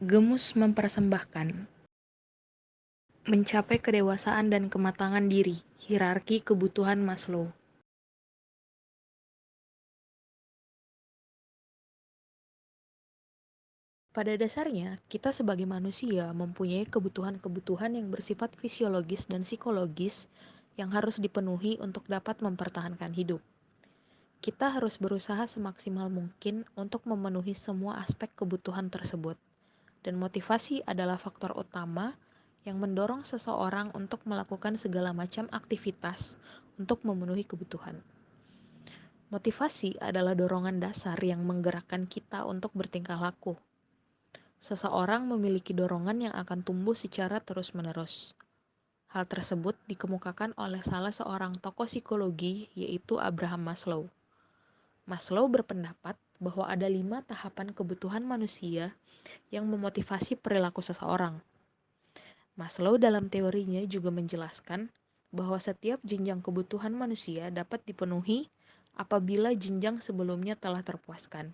Gemus mempersembahkan mencapai kedewasaan dan kematangan diri, hierarki kebutuhan Maslow. Pada dasarnya, kita sebagai manusia mempunyai kebutuhan-kebutuhan yang bersifat fisiologis dan psikologis yang harus dipenuhi untuk dapat mempertahankan hidup. Kita harus berusaha semaksimal mungkin untuk memenuhi semua aspek kebutuhan tersebut. Dan motivasi adalah faktor utama yang mendorong seseorang untuk melakukan segala macam aktivitas untuk memenuhi kebutuhan. Motivasi adalah dorongan dasar yang menggerakkan kita untuk bertingkah laku. Seseorang memiliki dorongan yang akan tumbuh secara terus-menerus. Hal tersebut dikemukakan oleh salah seorang tokoh psikologi, yaitu Abraham Maslow. Maslow berpendapat bahwa ada 5 tahapan kebutuhan manusia yang memotivasi perilaku seseorang. Maslow dalam teorinya juga menjelaskan bahwa setiap jenjang kebutuhan manusia dapat dipenuhi apabila jenjang sebelumnya telah terpuaskan.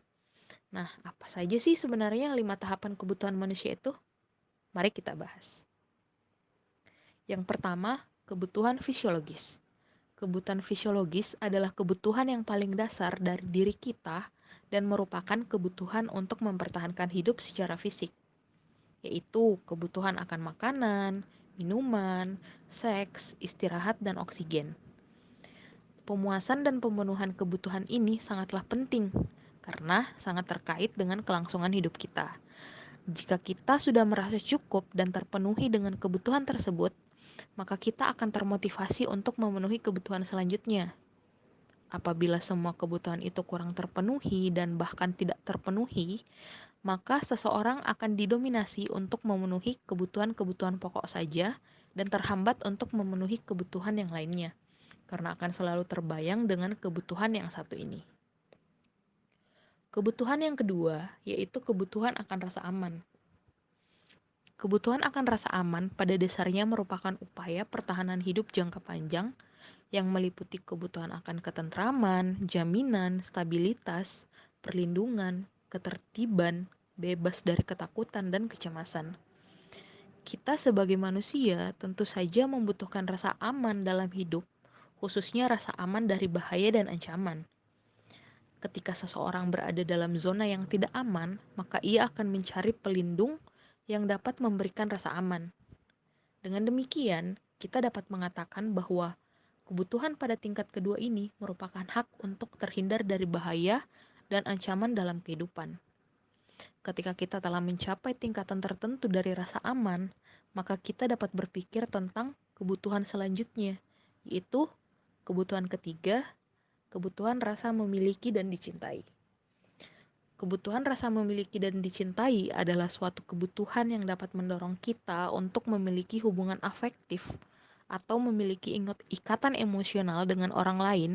Nah, apa saja sih sebenarnya 5 tahapan kebutuhan manusia itu? Mari kita bahas. Yang pertama, kebutuhan fisiologis. Kebutuhan fisiologis adalah kebutuhan yang paling dasar dari diri kita dan merupakan kebutuhan untuk mempertahankan hidup secara fisik, yaitu kebutuhan akan makanan, minuman, seks, istirahat, dan oksigen. Pemuasan dan pemenuhan kebutuhan ini sangatlah penting karena sangat terkait dengan kelangsungan hidup kita. Jika kita sudah merasa cukup dan terpenuhi dengan kebutuhan tersebut, maka kita akan termotivasi untuk memenuhi kebutuhan selanjutnya. Apabila semua kebutuhan itu kurang terpenuhi dan bahkan tidak terpenuhi, maka seseorang akan didominasi untuk memenuhi kebutuhan-kebutuhan pokok saja dan terhambat untuk memenuhi kebutuhan yang lainnya, karena akan selalu terbayang dengan kebutuhan yang satu ini. Kebutuhan yang kedua yaitu kebutuhan akan rasa aman. Kebutuhan akan rasa aman pada dasarnya merupakan upaya pertahanan hidup jangka panjang yang meliputi kebutuhan akan ketentraman, jaminan, stabilitas, perlindungan, ketertiban, bebas dari ketakutan dan kecemasan. Kita sebagai manusia tentu saja membutuhkan rasa aman dalam hidup, khususnya rasa aman dari bahaya dan ancaman. Ketika seseorang berada dalam zona yang tidak aman, maka ia akan mencari pelindung yang dapat memberikan rasa aman. Dengan demikian, kita dapat mengatakan bahwa kebutuhan pada tingkat kedua ini merupakan hak untuk terhindar dari bahaya dan ancaman dalam kehidupan. Ketika kita telah mencapai tingkatan tertentu dari rasa aman, maka kita dapat berpikir tentang kebutuhan selanjutnya, yaitu kebutuhan ketiga, kebutuhan rasa memiliki dan dicintai. Kebutuhan rasa memiliki dan dicintai adalah suatu kebutuhan yang dapat mendorong kita untuk memiliki hubungan afektif atau memiliki ikatan emosional dengan orang lain,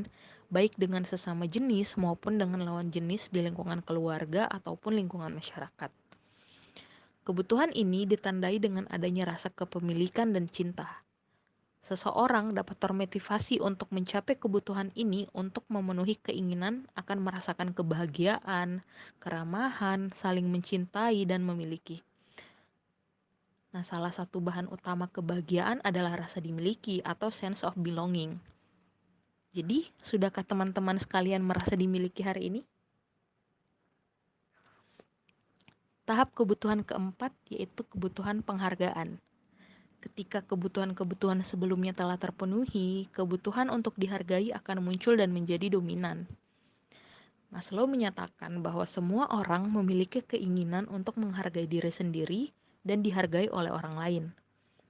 baik dengan sesama jenis maupun dengan lawan jenis di lingkungan keluarga ataupun lingkungan masyarakat. Kebutuhan ini ditandai dengan adanya rasa kepemilikan dan cinta. Seseorang dapat termotivasi untuk mencapai kebutuhan ini untuk memenuhi keinginan akan merasakan kebahagiaan, keramahan, saling mencintai, dan memiliki. Nah, salah satu bahan utama kebahagiaan adalah rasa dimiliki atau sense of belonging. Jadi, sudahkah teman-teman sekalian merasa dimiliki hari ini? Tahap kebutuhan keempat yaitu kebutuhan penghargaan. Ketika kebutuhan-kebutuhan sebelumnya telah terpenuhi, kebutuhan untuk dihargai akan muncul dan menjadi dominan. Maslow menyatakan bahwa semua orang memiliki keinginan untuk menghargai diri sendiri dan dihargai oleh orang lain.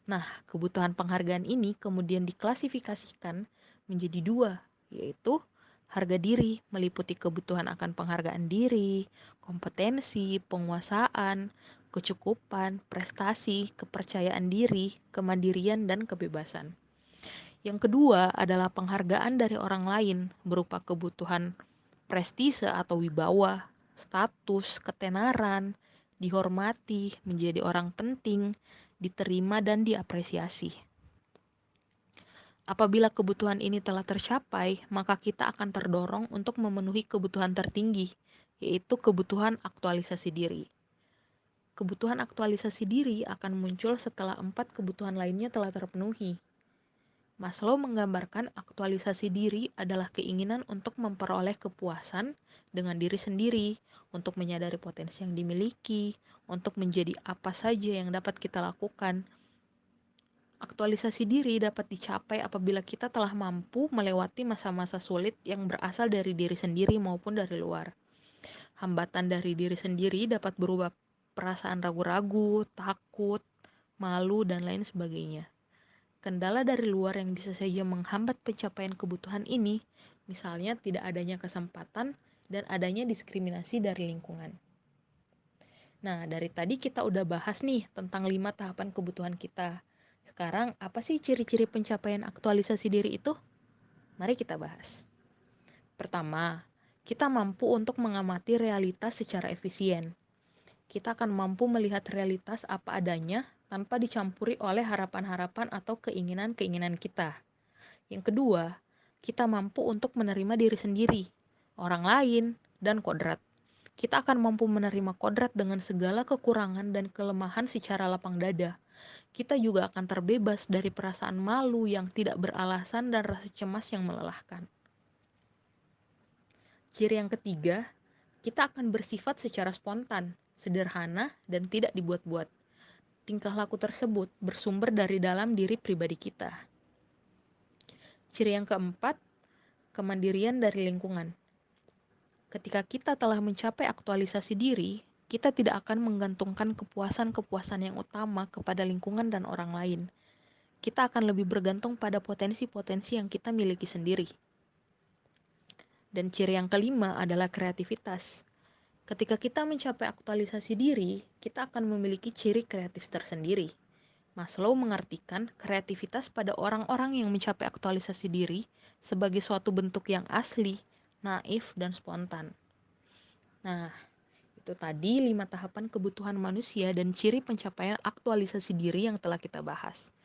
Nah, kebutuhan penghargaan ini kemudian diklasifikasikan menjadi dua, yaitu harga diri meliputi kebutuhan akan penghargaan diri, kompetensi, penguasaan, kecukupan, prestasi, kepercayaan diri, kemandirian, dan kebebasan. Yang kedua adalah penghargaan dari orang lain berupa kebutuhan prestise atau wibawa, status, ketenaran, dihormati, menjadi orang penting, diterima, dan diapresiasi. Apabila kebutuhan ini telah tercapai, maka kita akan terdorong untuk memenuhi kebutuhan tertinggi, yaitu kebutuhan aktualisasi diri. Kebutuhan aktualisasi diri akan muncul setelah 4 kebutuhan lainnya telah terpenuhi. Maslow menggambarkan aktualisasi diri adalah keinginan untuk memperoleh kepuasan dengan diri sendiri, untuk menyadari potensi yang dimiliki, untuk menjadi apa saja yang dapat kita lakukan. Aktualisasi diri dapat dicapai apabila kita telah mampu melewati masa-masa sulit yang berasal dari diri sendiri maupun dari luar. Hambatan dari diri sendiri dapat berupa perasaan ragu-ragu, takut, malu, dan lain sebagainya. Kendala dari luar yang bisa saja menghambat pencapaian kebutuhan ini, misalnya tidak adanya kesempatan dan adanya diskriminasi dari lingkungan. Nah, dari tadi kita udah bahas nih tentang 5 tahapan kebutuhan kita. Sekarang, apa sih ciri-ciri pencapaian aktualisasi diri itu? Mari kita bahas. Pertama, kita mampu untuk mengamati realitas secara efisien. Kita akan mampu melihat realitas apa adanya tanpa dicampuri oleh harapan-harapan atau keinginan-keinginan kita. Yang kedua, kita mampu untuk menerima diri sendiri, orang lain, dan kodrat. Kita akan mampu menerima kodrat dengan segala kekurangan dan kelemahan secara lapang dada. Kita juga akan terbebas dari perasaan malu yang tidak beralasan dan rasa cemas yang melelahkan. Ciri yang ketiga, kita akan bersifat secara spontan, sederhana, dan tidak dibuat-buat. Tingkah laku tersebut bersumber dari dalam diri pribadi kita. Ciri yang keempat, kemandirian dari lingkungan. Ketika kita telah mencapai aktualisasi diri, kita tidak akan menggantungkan kepuasan-kepuasan yang utama kepada lingkungan dan orang lain. Kita akan lebih bergantung pada potensi-potensi yang kita miliki sendiri. Dan ciri yang kelima adalah kreativitas. Ketika kita mencapai aktualisasi diri, kita akan memiliki ciri kreatif tersendiri. Maslow mengartikan kreativitas pada orang-orang yang mencapai aktualisasi diri sebagai suatu bentuk yang asli, naif, dan spontan. Nah, itu tadi 5 tahapan kebutuhan manusia dan ciri pencapaian aktualisasi diri yang telah kita bahas.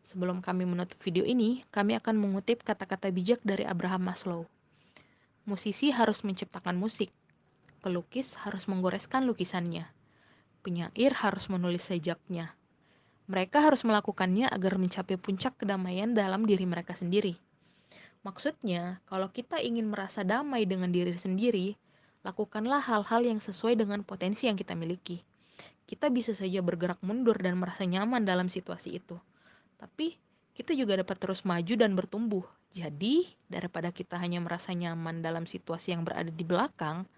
Sebelum kami menutup video ini, kami akan mengutip kata-kata bijak dari Abraham Maslow. Musisi harus menciptakan musik, pelukis harus menggoreskan lukisannya, penyair harus menulis sejaknya. Mereka harus melakukannya agar mencapai puncak kedamaian dalam diri mereka sendiri. Maksudnya, kalau kita ingin merasa damai dengan diri sendiri, lakukanlah hal-hal yang sesuai dengan potensi yang kita miliki. Kita bisa saja bergerak mundur dan merasa nyaman dalam situasi itu. Tapi, kita juga dapat terus maju dan bertumbuh. Jadi, daripada kita hanya merasa nyaman dalam situasi yang berada di belakang,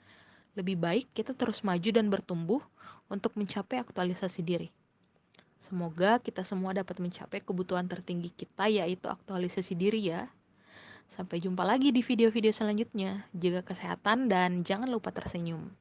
lebih baik kita terus maju dan bertumbuh untuk mencapai aktualisasi diri. Semoga kita semua dapat mencapai kebutuhan tertinggi kita, yaitu aktualisasi diri ya. Sampai jumpa lagi di video-video selanjutnya. Jaga kesehatan dan jangan lupa tersenyum.